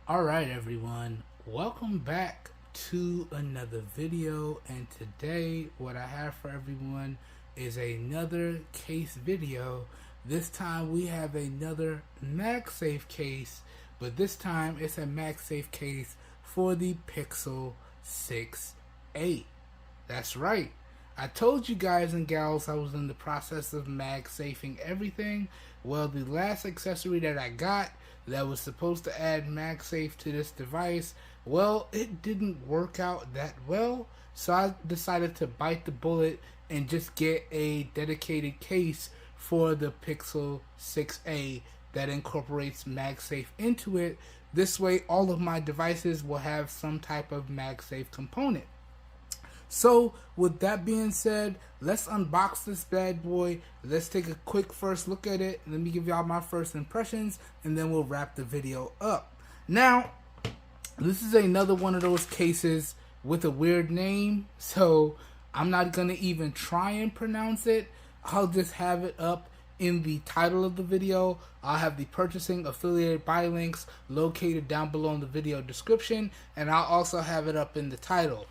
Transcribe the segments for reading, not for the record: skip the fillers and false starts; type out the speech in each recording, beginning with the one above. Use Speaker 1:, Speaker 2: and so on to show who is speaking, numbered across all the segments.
Speaker 1: Alright everyone, welcome back to another video, and today what I have for everyone is another case video. This time we have another MagSafe case, but this time it's a MagSafe case for the Pixel 6a. That's right, I told you guys and gals I was in the process of MagSafing everything. Well, the last accessory that I got that was supposed to add MagSafe to this device, well, it didn't work out that well, so I decided to bite the bullet and just get a dedicated case for the Pixel 6a that incorporates MagSafe into it. This way all of my devices will have some type of MagSafe component. So with that being said, let's unbox this bad boy. Let's take a quick first look at it. Let me give y'all my first impressions, and then we'll wrap the video up. Now, this is another one of those cases with a weird name, so I'm not gonna even try and pronounce it. I'll just have it up in the title of the video. I'll have the purchasing affiliated buy links located down below in the video description, and I'll also have it up in the title.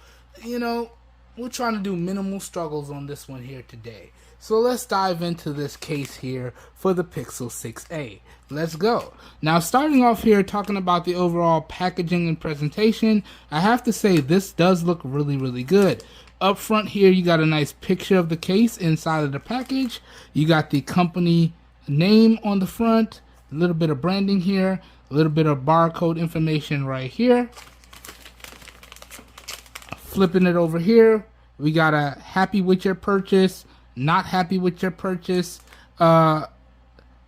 Speaker 1: You know, we're trying to do minimal struggles on this one here today. So let's dive into this case here for the Pixel 6a. Let's go. Now, starting off here talking about the overall packaging and presentation, I have to say this does look really good. Up front here, you got a nice picture of the case inside of the package. You got the company name on the front, a little bit of branding here, a little bit of barcode information right here. Flipping it over here, we got a happy with your purchase, not happy with your purchase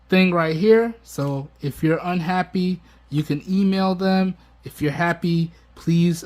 Speaker 1: thing right here. So if you're unhappy, you can email them. If you're happy, please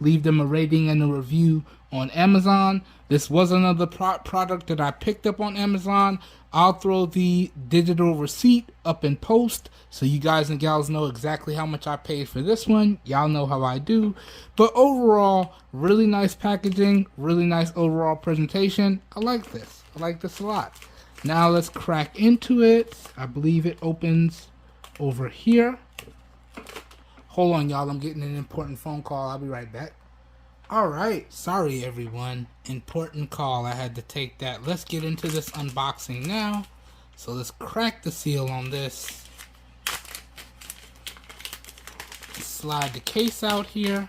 Speaker 1: leave them a rating and a review on Amazon. This was another product that I picked up on Amazon. I'll throw the digital receipt up in post so you guys and gals know exactly how much I paid for this one. Y'all know how I do. But overall, really nice packaging, really nice overall presentation. I like this. I like this a lot. Now let's crack into it. I believe it opens over here. Hold on, y'all. I'm getting an important phone call. I'll be right back. Alright, sorry everyone, important call, I had to take that. Let's get into this unboxing now. So let's crack the seal on this. Slide the case out here.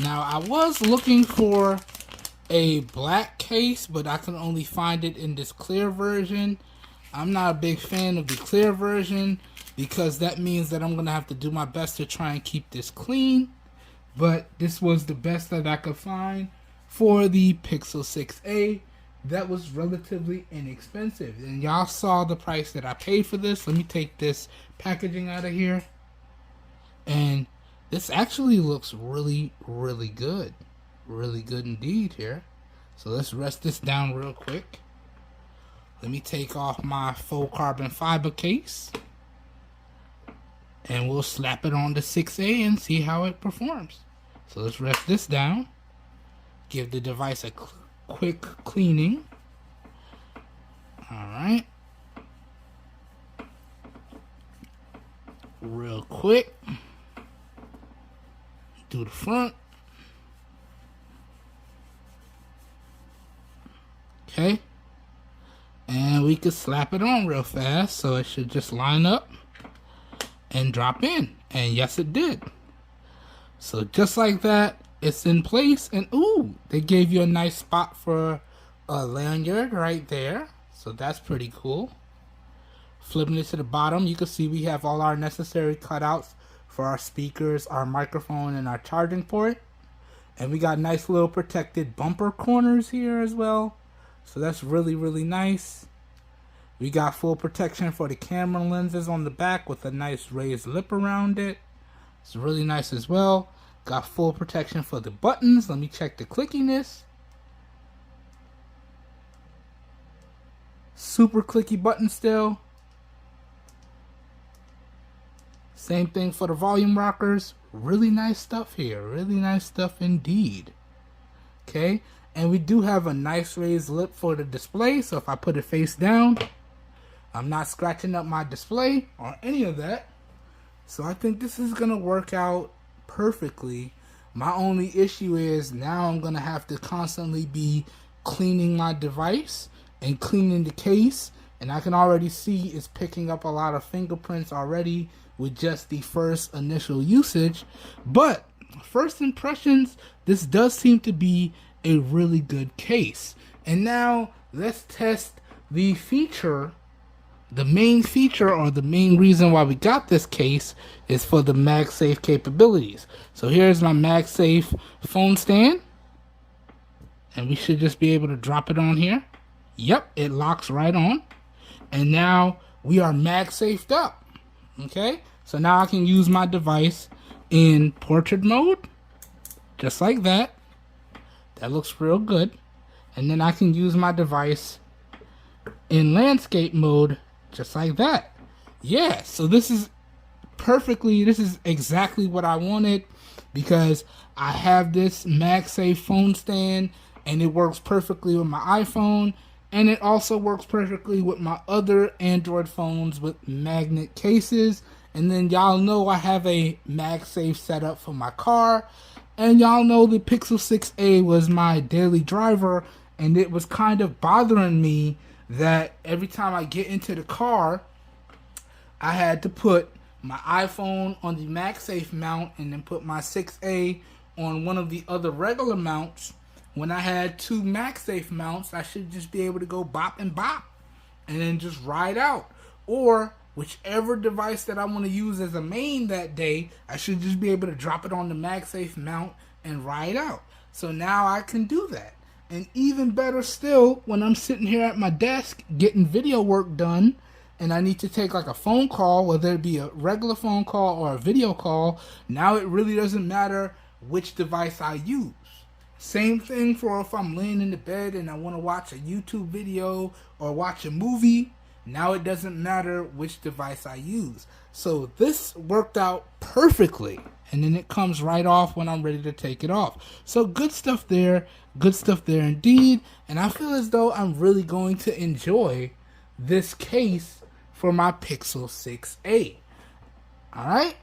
Speaker 1: Now, I was looking for a black case, but I can only find it in this clear version. I'm not a big fan of the clear version because that means that I'm going to have to do my best to try and keep this clean. But this was the best that I could find for the Pixel 6a. That was relatively inexpensive. And y'all saw the price that I paid for this. Let me take this packaging out of here. And this actually looks really good. Really good indeed here. So let's rest this down real quick. Let me take off my faux carbon fiber case. And we'll slap it on the 6a and see how it performs. So let's rest this down. Give the device a quick cleaning. Alright. Real quick. Do the front. Okay. And we could slap it on real fast, so it should just line up and drop in. And yes, it did. So just like that, it's in place. And ooh, they gave you a nice spot for a lanyard right there. So that's pretty cool. Flipping it to the bottom, you can see we have all our necessary cutouts for our speakers, our microphone, and our charging port. And we got nice little protected bumper corners here as well. So that's really nice. We got full protection for the camera lenses on the back with a nice raised lip around it. It's really nice as well. Got full protection for the buttons. Let me check the clickiness. Super clicky button still. Same thing for the volume rockers. Really nice stuff here. Really nice stuff indeed. Okay. And we do have a nice raised lip for the display. So if I put it face down, I'm not scratching up my display or any of that. So I think this is going to work out perfectly. My only issue is now I'm going to have to constantly be cleaning my device and cleaning the case. And I can already see it's picking up a lot of fingerprints already with just the first initial usage. But first impressions, this does seem to be a really good case. And now let's test the feature. The main feature, or the main reason why we got this case, is for the MagSafe capabilities. So here's my MagSafe phone stand, and we should just be able to drop it on here. Yep, it locks right on. And now we are MagSafed up. Okay, so now I can use my device in portrait mode, just like that. That looks real good. And then I can use my device in landscape mode, just like that. Yeah, so this is exactly what I wanted, because I have this MagSafe phone stand and it works perfectly with my iPhone, and it also works perfectly with my other Android phones with magnet cases. And then y'all know I have a MagSafe setup for my car, and y'all know the Pixel 6a was my daily driver, and it was kind of bothering me that every time I get into the car, I had to put my iPhone on the MagSafe mount and then put my 6A on one of the other regular mounts. When I had two MagSafe mounts, I should just be able to go bop and bop and then just ride out. Or whichever device that I want to use as a main that day, I should just be able to drop it on the MagSafe mount and ride out. So now I can do that. And even better still, when I'm sitting here at my desk getting video work done and I need to take like a phone call, whether it be a regular phone call or a video call, now it really doesn't matter which device I use. Same thing for if I'm laying in the bed and I want to watch a YouTube video or watch a movie. Now it doesn't matter which device I use. So this worked out perfectly. And then it comes right off when I'm ready to take it off. So good stuff there. Good stuff there indeed. And I feel as though I'm really going to enjoy this case for my Pixel 6a. Alright?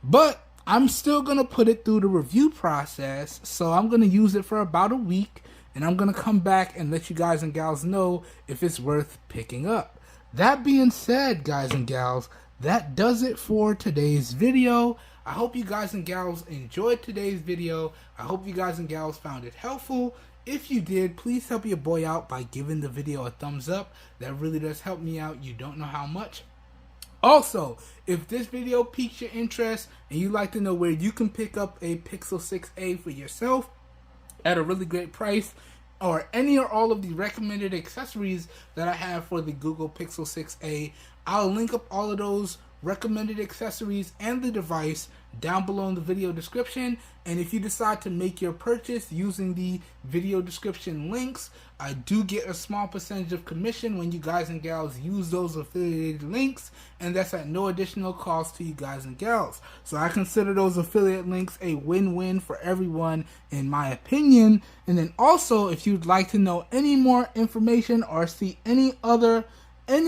Speaker 1: But I'm still going to put it through the review process. So I'm going to use it for about a week. And I'm going to come back and let you guys and gals know if it's worth picking up. That being said, guys and gals, that does it for today's video. I hope you guys and gals enjoyed today's video. I hope you guys and gals found it helpful. If you did, please help your boy out by giving the video a thumbs up. That really does help me out. You don't know how much. Also, if this video piques your interest and you'd like to know where you can pick up a Pixel 6a for yourself at a really great price, or any or all of the recommended accessories that I have for the Google Pixel 6a, I'll link up all of those recommended accessories and the device down below in the video description. And if you decide to make your purchase using the video description links, I do get a small percentage of commission when you guys and gals use those affiliated links, and that's at no additional cost to you guys and gals. So I consider those affiliate links a win-win for everyone in my opinion. And then also, if you'd like to know any more information or see any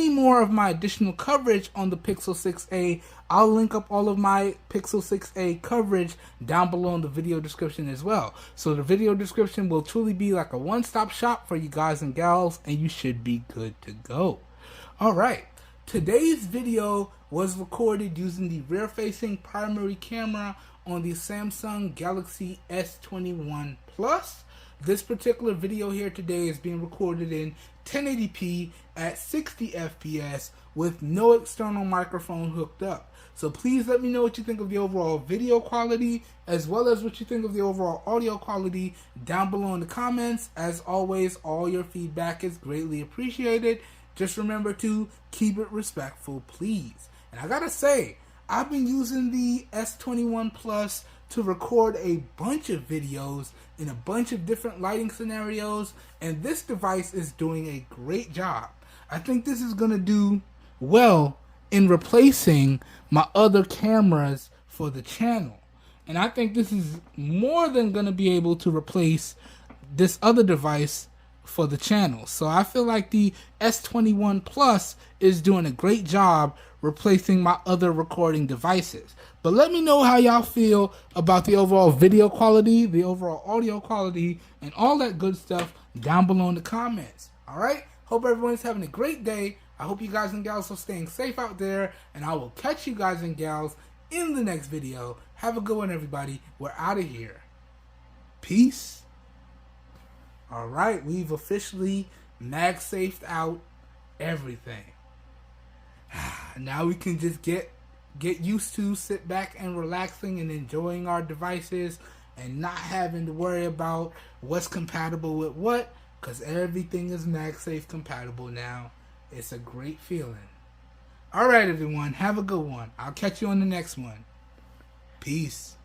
Speaker 1: more of my additional coverage on the Pixel 6a, I'll link up all of my Pixel 6a coverage down below in the video description as well. So the video description will truly be like a one-stop shop for you guys and gals, and you should be good to go. Alright, today's video was recorded using the rear-facing primary camera on the Samsung Galaxy S21 Plus. This particular video here today is being recorded in 1080p at 60 FPS with no external microphone hooked up. So please let me know what you think of the overall video quality, as well as what you think of the overall audio quality down below in the comments. As always, all your feedback is greatly appreciated. Just remember to keep it respectful, please. And I gotta say, I've been using the S21 Plus to record a bunch of videos in a bunch of different lighting scenarios, and this device is doing a great job. I think this is going to do well in replacing my other cameras for the channel. And I think this is more than going to be able to replace this other device for the channel. So I feel like the S21 Plus is doing a great job replacing my other recording devices. But let me know how y'all feel about the overall video quality, the overall audio quality, and all that good stuff down below in the comments. Alright? Hope everyone's having a great day. I hope you guys and gals are staying safe out there, and I will catch you guys and gals in the next video. Have a good one, everybody. We're out of here. Peace. Alright, we've officially Magsafed out everything. Now we can just get used to sit back and relaxing and enjoying our devices and not having to worry about what's compatible with what, because everything is Magsafe compatible now. It's a great feeling. Alright, everyone, have a good one. I'll catch you on the next one. Peace.